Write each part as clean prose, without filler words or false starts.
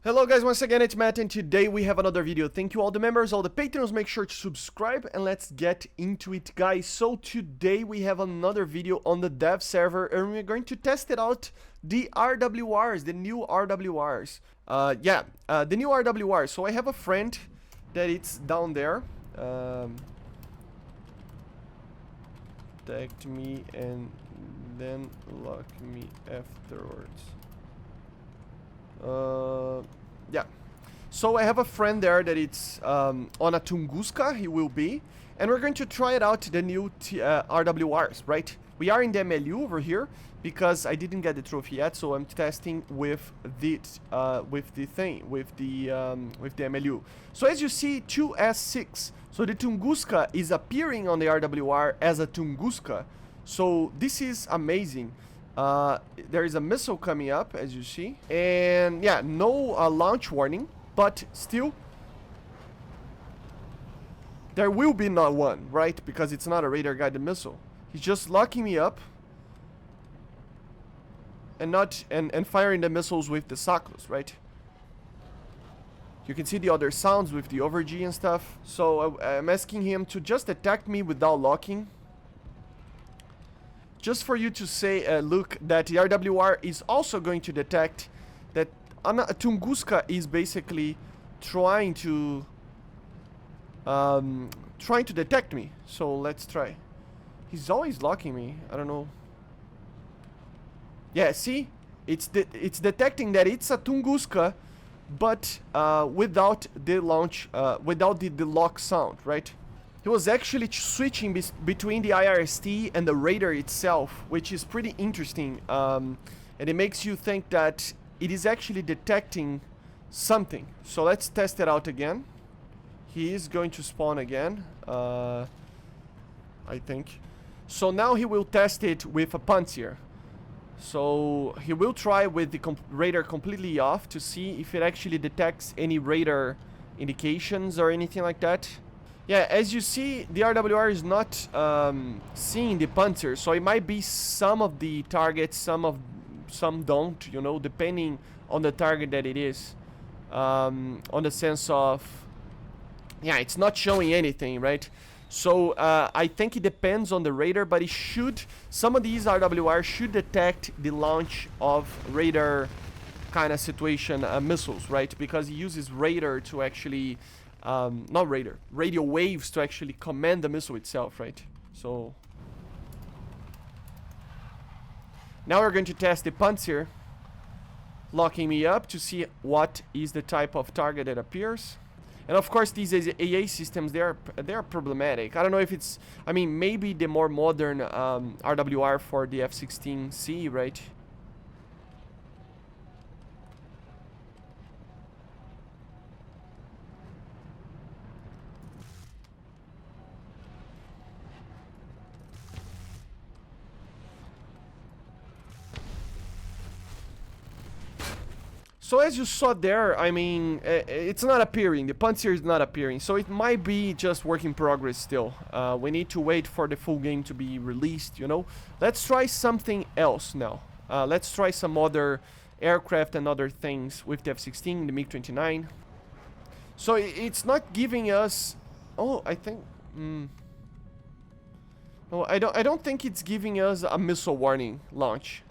Hello guys, once again it's Matt and today we have another video. Thank you all the members, all the patrons, make sure to subscribe and let's get into it guys. So today we have another video on the dev server and we're going to test it out, the RWRs, the new RWRs. The new RWRs. So I have a friend that it's down there. Tagged me and then lock me afterwards. Yeah, so I have a friend there that it's on a Tunguska, he will be, and we're going to try it out, the new RWRs, right? We are in the MLU over here because I didn't get the trophy yet, so I'm testing with the MLU. So as you see, 2S6, so the Tunguska is appearing on the RWR as a Tunguska, so this is amazing. There is a missile coming up, as you see, and yeah, no launch warning, but still there will be not one, right? Because it's not a radar guided missile. He's just locking me up and firing the missiles with the Sackless, right? You can see the other sounds with the RWR and stuff. So I'm asking him to just attack me without locking. Just for you to say, look, that the RWR is also going to detect that Tunguska is basically trying to detect me. So let's try. He's always locking me. I don't know. Yeah, see, it's detecting that it's a Tunguska, but without the launch, without the lock sound, right? He was actually switching between the IRST and the radar itself, which is pretty interesting, and it makes you think that it is actually detecting something. So let's test it out again. He is going to spawn again, I think. So now he will test it with a Panzer. So he will try with the radar completely off to see if it actually detects any radar indications or anything like that. Yeah, as you see, the RWR is not seeing the Panzer, so it might be some of the targets, some don't, you know, depending on the target that it is. On the sense of, yeah, it's not showing anything, right? So I think it depends on the radar, but it should, some of these RWR should detect the launch of radar kind of situation missiles, right? Because it uses radar to actually not radar, radio waves to actually command the missile itself, right? So now we're going to test the Panzer, locking me up to see what is the type of target that appears. And of course these AA systems, they are problematic. I don't know if it's, I mean, maybe the more modern RWR for the F-16C, right? So as you saw there, I mean, it's not appearing. The Panzer is not appearing. So it might be just work in progress still. We need to wait for the full game to be released, you know. Let's try something else now. Let's try some other aircraft and other things with the F-16, the MiG-29. So it's not giving us... Oh, I think... No, I don't think it's giving us a missile warning launch,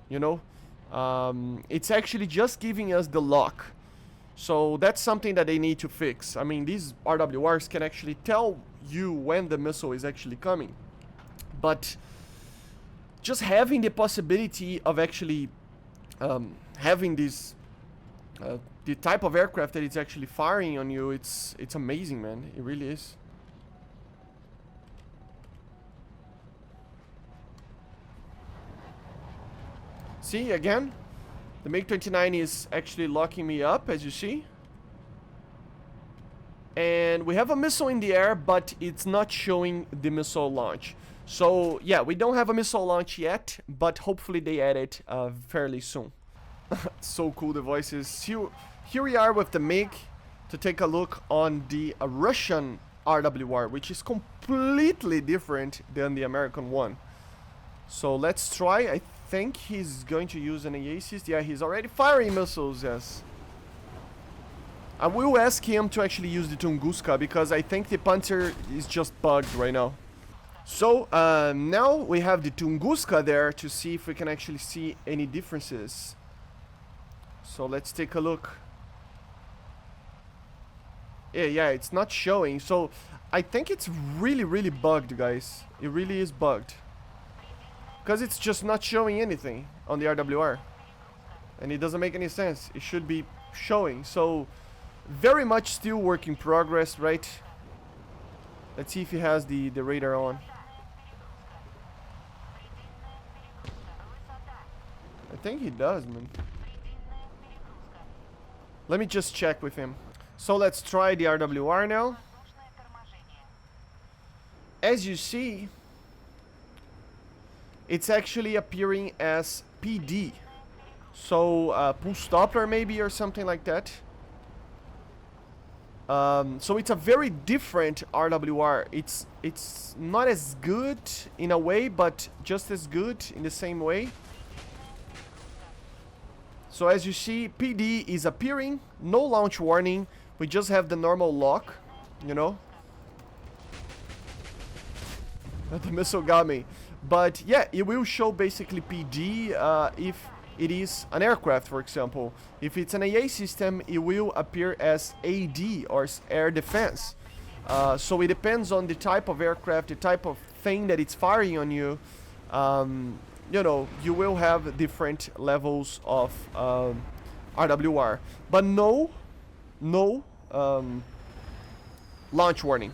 you know. It's actually just giving us the lock. So that's something that they need to fix. I mean, these RWRs can actually tell you when the missile is actually coming. But just having the possibility of actually having this the type of aircraft that it's actually firing on you, it's amazing, man. It really is. See, again, the MiG-29 is actually locking me up, as you see. And we have a missile in the air, but it's not showing the missile launch. So, yeah, we don't have a missile launch yet, but hopefully they add it fairly soon. So cool, the voices. Here we are with the MiG to take a look on the Russian RWR, which is completely different than the American one. So let's try. I think he's going to use an AA assist. Yeah, he's already firing missiles, yes. I will ask him to actually use the Tunguska because I think the Panzer is just bugged right now. So now we have the Tunguska there to see if we can actually see any differences. So let's take a look. Yeah, it's not showing. So I think it's really bugged, guys. It really is bugged. Because it's just not showing anything on the RWR. And it doesn't make any sense. It should be showing. So very much still work in progress, right? Let's see if he has the radar on. I think he does, man. Let me just check with him. So let's try the RWR now. As you see, it's actually appearing as PD. So pulse Doppler maybe or something like that. So it's a very different RWR. It's not as good in a way, but just as good in the same way. So as you see, PD is appearing, no launch warning. We just have the normal lock, you know. The missile got me. But yeah, it will show basically PD if it is an aircraft, for example. If it's an AA system, it will appear as AD or air defense. So it depends on the type of aircraft, the type of thing that it's firing on you. You know, you will have different levels of RWR. But no launch warning.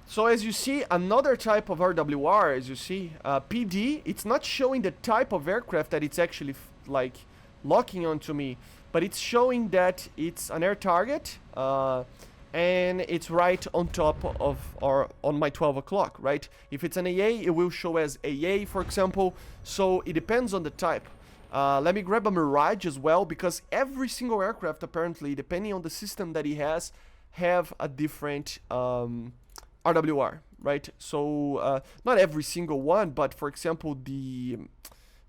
So as you see, another type of RWR, as you see, PD, it's not showing the type of aircraft that it's actually like locking onto me, but it's showing that it's an air target, and it's right on top of or on my 12 o'clock, right? If it's an AA, it will show as AA, for example. So it depends on the type. Let me grab a Mirage as well, because every single aircraft, apparently, depending on the system that he has, have a different RWR, right? So not every single one, but for example, the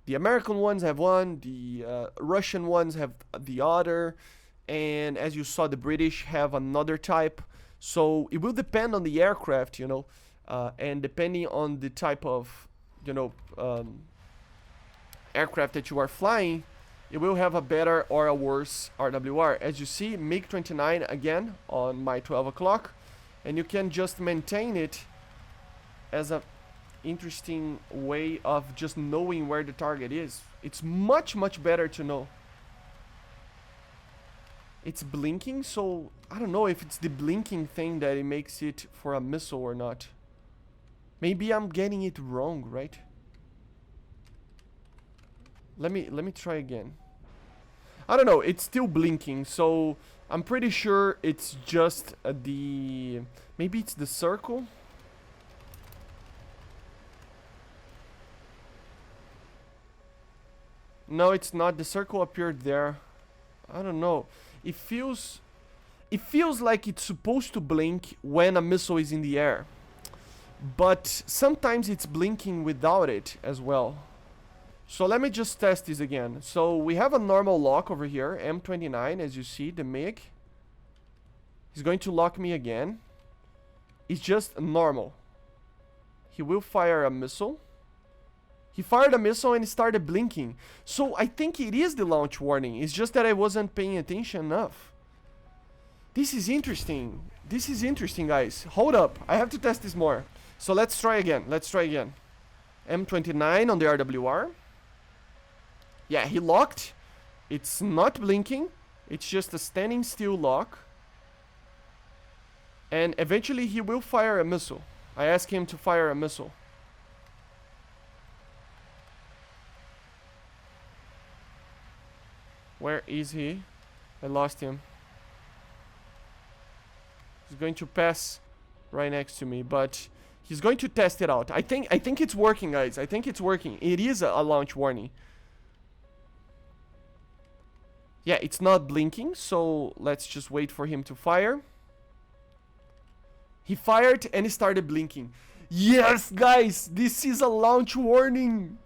American ones have one, the Russian ones have the other, and as you saw, the British have another type. So it will depend on the aircraft, you know, and depending on the type of, you know, aircraft that you are flying, it will have a better or a worse RWR. As you see, MiG-29 again on my 12 o'clock, and you can just maintain it as a interesting way of just knowing where the target is. It's much better to know. It's blinking, so I don't know if it's the blinking thing that it makes it for a missile or not. Maybe I'm getting it wrong, right? Let me try again. I don't know, it's still blinking, so I'm pretty sure it's just the... Maybe it's the circle? No, it's not. The circle appeared there. I don't know. It feels like it's supposed to blink when a missile is in the air. But sometimes it's blinking without it as well. So let me just test this again. So we have a normal lock over here, M29, as you see, the MiG. He's going to lock me again. It's just normal. He will fire a missile. He fired a missile and started blinking. So I think it is the launch warning. It's just that I wasn't paying attention enough. This is interesting. This is interesting, guys. Hold up. I have to test this more. So let's try again. Let's try again. M29 on the RWR. Yeah, he locked. It's not blinking. It's just a standing still lock. And eventually he will fire a missile. I asked him to fire a missile. Where is he? I lost him. He's going to pass right next to me, but he's going to test it out. I think it's working, guys. I think it's working. It is a launch warning. Yeah, it's not blinking, so let's just wait for him to fire. He fired and he started blinking. Yes, guys, this is a launch warning.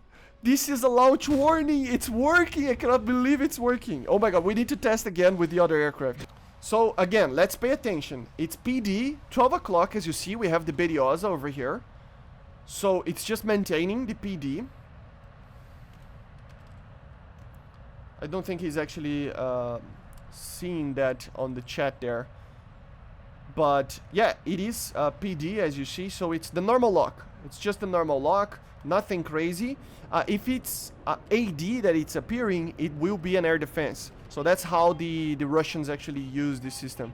This is a launch warning. It's working. I cannot believe it's working. Oh my god, we need to test again with the other aircraft. So again, let's pay attention. It's PD, 12 o'clock, as you see, we have the Beriosa over here. So it's just maintaining the PD. I don't think he's actually seeing that on the chat there. But yeah, it is PD, as you see, so it's the normal lock. It's just the normal lock, nothing crazy. If it's AD that it's appearing, it will be an air defense. So that's how the Russians actually use this system.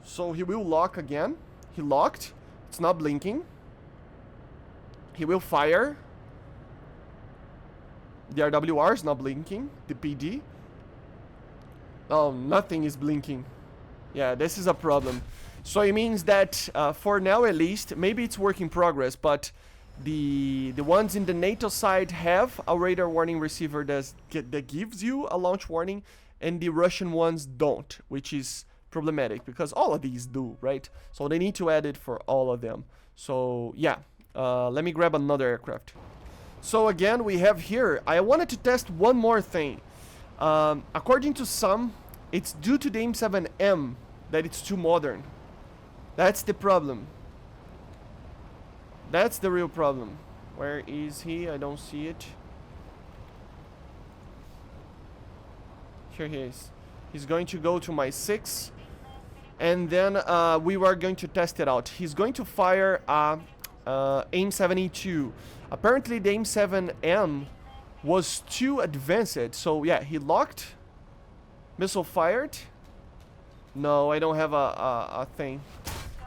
So he will lock again. He locked. It's not blinking. He will fire. The RWR is not blinking. The PD. Oh, nothing is blinking. Yeah, this is a problem. So it means that for now at least, maybe it's work in progress, but the ones in the NATO side have a radar warning receiver that gives you a launch warning, and the Russian ones don't, which is problematic because all of these do, right? So they need to add it for all of them. So yeah, let me grab another aircraft. So again, we have here, I wanted to test one more thing. According to some, it's due to the AIM-7M that it's too modern. That's the problem. That's the real problem. Where is he? I don't see it. Here he is. He's going to go to my 6. And then we are going to test it out. He's going to fire AIM-72. Apparently the AIM-7M was too advanced. So yeah, he locked. Missile fired. No, I don't have a thing.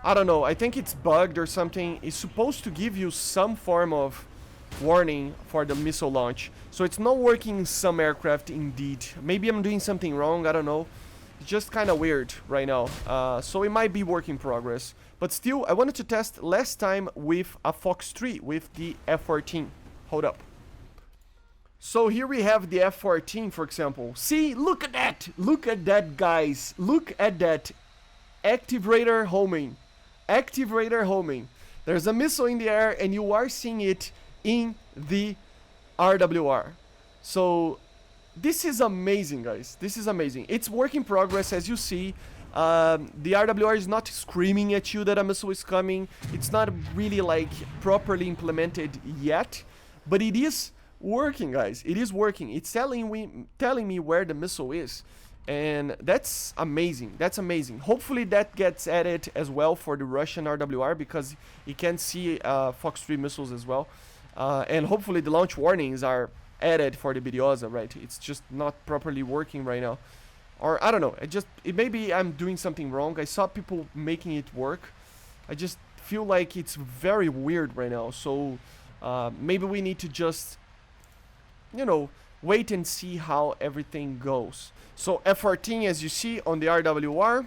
I don't know. I think it's bugged or something. It's supposed to give you some form of warning for the missile launch. So it's not working in some aircraft indeed. Maybe I'm doing something wrong. I don't know. It's just kind of weird right now. So it might be work in progress. But still, I wanted to test last time with a Fox 3 with the F-14. Hold up. So here we have the F-14, for example. See, look at that. Look at that, guys. Look at that. Active radar homing. Active radar homing. There's a missile in the air and you are seeing it in the RWR. So this is amazing, guys. This is amazing. It's work in progress, as you see. The RWR is not screaming at you that a missile is coming. It's not really like properly implemented yet, but it is working, guys. It is working. It's telling me where the missile is. And that's amazing. That's amazing. Hopefully that gets added as well for the Russian RWR because you can see Fox 3 missiles as well. And hopefully the launch warnings are added for the Beriosa, right? It's just not properly working right now. Or I don't know. Maybe I'm doing something wrong. I saw people making it work. I just feel like it's very weird right now. So maybe we need to just, you know, wait and see how everything goes. So F-14, as you see on the RWR,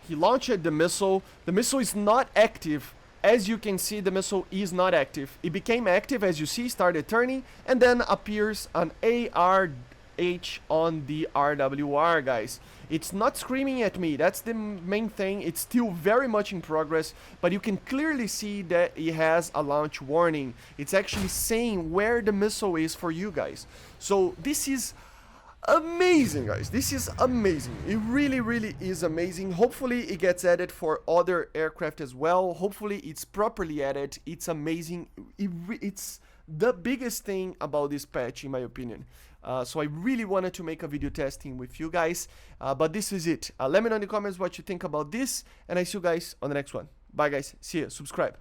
he launched the missile. The missile is not active. As you can see, the missile is not active. It became active, as you see, started turning, and then appears an ARH on the RWR, guys. It's not screaming at me. That's the main thing. It's still very much in progress, but you can clearly see that it has a launch warning. It's actually saying where the missile is for you guys. So this is amazing, guys. This is amazing. It really, really is amazing. Hopefully it gets added for other aircraft as well. Hopefully it's properly added. It's amazing. It's the biggest thing about this patch, in my opinion. So I really wanted to make a video testing with you guys, but this is it. Let me know in the comments what you think about this, and I see you guys on the next one. Bye, guys. See you. Subscribe.